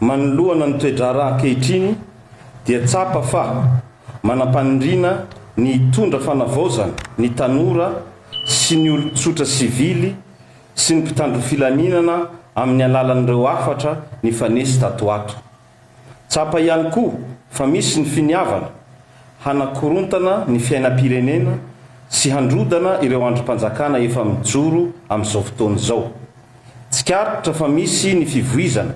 manoloana ny toedrara ankehitriny dia tsapa fa manampanindrina ny tondra fanavaozana ny tanora sy ny olon-tsotra sivily sy ny mpitandro filaminana amin'ny alalan'ireo afatra ny fanesy tato ato. Tsapa ihany koa fa misy ny finiavana hanakorontana ny fiainam-pirenena sy handrodana ireo androm-panjakana efa mijoro amin'izao fotoana izao. Tsikaritra fa misy ny fivoizana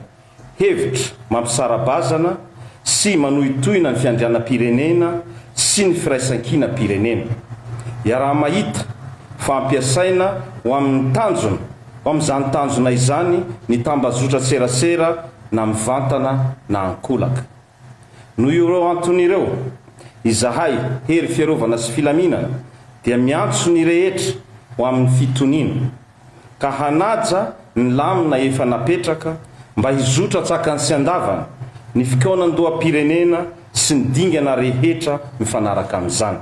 hevitra mampisarabazana sy manohitohina ny fiandrianam-pirenena sy ny firaisan-kina pirenena. Iaraha mahita fa ampiasaina ho amin'ny tanjona, ho amin'izany tanjona izany ny tambazotra serasera na mivantana na ankolaka. Noho ireo anton'ireo izahay hery fiarovana sy filaminana dia miantso ny rehetra ho amin'ny fitoniana ka hanaja ny lamina efa napetraka mba hizotra tsakany sy andavana ny fikaonan-doam-pirenena sy ny dingana rehetra mifanaraka amin'izany.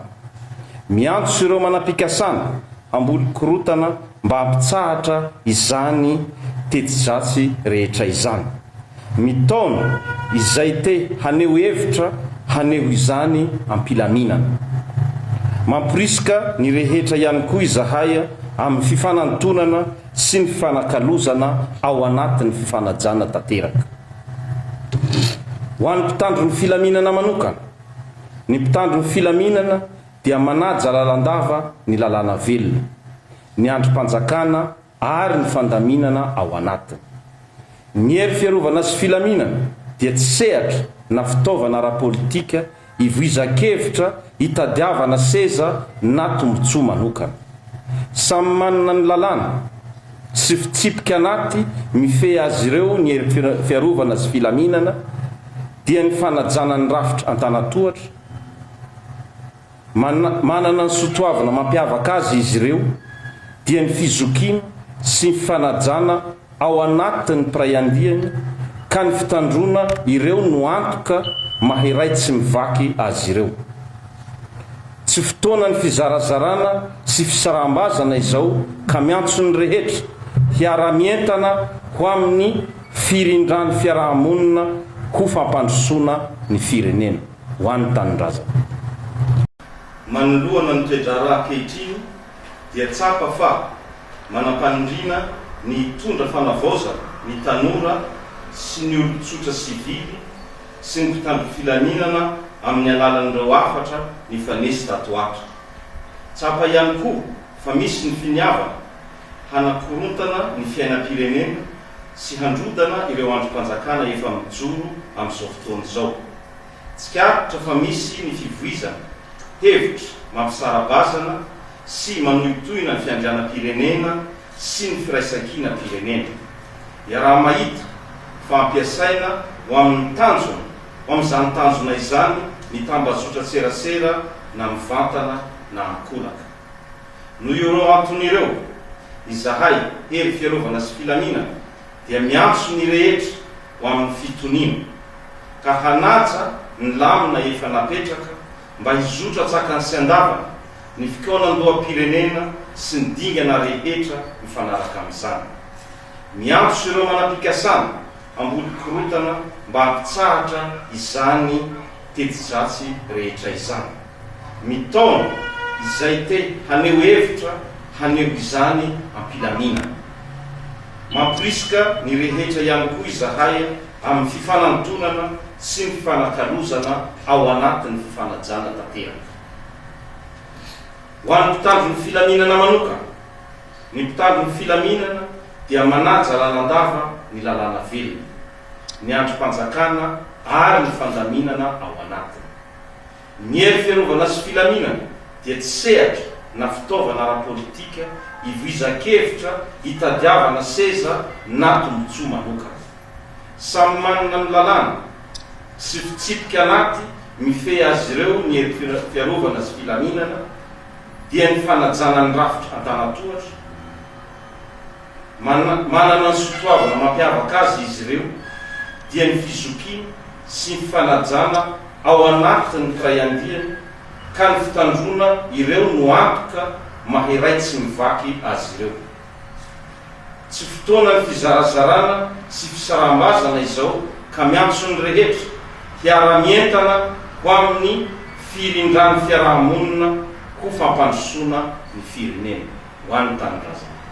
Miantso ireo manam-pikasana amboli korotana mba hampitsahatra izany teti-dratsy rehetra izany. Mitaona izay te haneho hevitra haneho izany ampilaminana. Mampirisika ny rehetra ihany koa izahay amin'ny fifanantonana sy ny fifanakalozana ao anatin'ny fifanajana tanteraka. Ho an'ny mpitandro ny filaminana manokana, ny mpitandro ny filaminana dia manaja lalandava ny lalàna velona, ny androm-panjakana ary ny fandaminana ao anatiny. Ny hery fiarovana sy filaminana dia tsy sehatra na fitaovana ara-politika ivoizan-kevitra hitadiavana seza na tombotsoa manokana. Samy manana ny lalàna sy fitsipika anaty mifehy azy ireo ny hery fiarovana sy filaminana dia ny fanajana ny rafitra an-tanatohatra, manana ny sotoavana mampiavaka azy izy ireo, dia ny fizokiana sy ny fanajana ao anatin'ny piraiandiany ka ny fitandrona ireo no antoka mahiray tsy mivaky azy ireo. Tsy fotoana ny fizarazarana sy fisarambazana izao ka miantso ny rehetra hiara-mientana ho amin'ny firindrany fiarahamonina ho fampandrosoana ny firenena ho an'ny tanindrazana. Manoloana ny toedrara ankehitriny dia tsapa fa manampanindrina ny tondra fanavaozana ny tanora sy ny olon-tsotra sivily sy ny mpitandro filaminana amin'ny alalan'ireo afatra ny fanesy tato ato. Tsapa ihany koa fa misy ny finiavana hanakorontana ny fiainam-pirenena sy handrodana ireo androm-panjakana efa mijoro amin'izao fotoana izao. Tsikaritra fa misy ny fivoizana hevitra mampisarabazana sy manohitohina ny fiandrianam-pirenena sy ny firaisan-kina pirenena. Iaraha mahita fa ampiasaina ho amin'ny tanjona, ho amin'izany tanjona izany ny tambazotra serasera na mivantana na ankolaka. Noho ireo anton'ireo izahay hery fiarovana sy filaminana dia miantso ny rehetra ho amin'ny fitoniana ka hanaja ny lamina efa napetraka mba hizotra tsakany sy andavana ny fikaonan-doam-pirenena sy ny dingana rehetra mifanaraka amin'izany. Miantso ireo manam-pikasana amboli korotana mba hampitsahatra izany teti-dratsy rehetra izany. Mitaona izay te haneho hevitra haneho izany ampilaminana. Mampirisika ny rehetra ihany koa izahay amin'ny fifanantonana sy ny fifanakalozana ao anatin'ny fifanajana tanteraka. Ho an'ny mpitandro ny filaminana manokana, ny mpitandro ny filaminana dia manaja lalandava ny lalàna velona, ny androm-panjakana ary ny fandaminana ao anatiny. Ny hery fiarovana sy filaminana dia tsy sehatra na fitaovana ara-politika ivoizan-kevitra hitadiavana seza na tombotsoa manokana. Samy manana ny lalàna sy fitsipika anaty mifehy azy ireo ny hery fiarovana sy filaminana dia ny fanajana ny rafitra an-tanatohatra, manana ny sotoavana mampiavaka azy izy ireo, dia ny fizokiana sy ny fanajana ao anatin'ny piraiandiany ka ny fitandrona ireo no antoka mahiray tsy mivaky azy ireo. Tsy fotoana ny fizarazarana sy fisarambazana izao ka miantso ny rehetra hiara-mientana ho amin'ny firindrany fiarahamonina ho fampandrosoana ny firenena ho an'ny tanindrazana.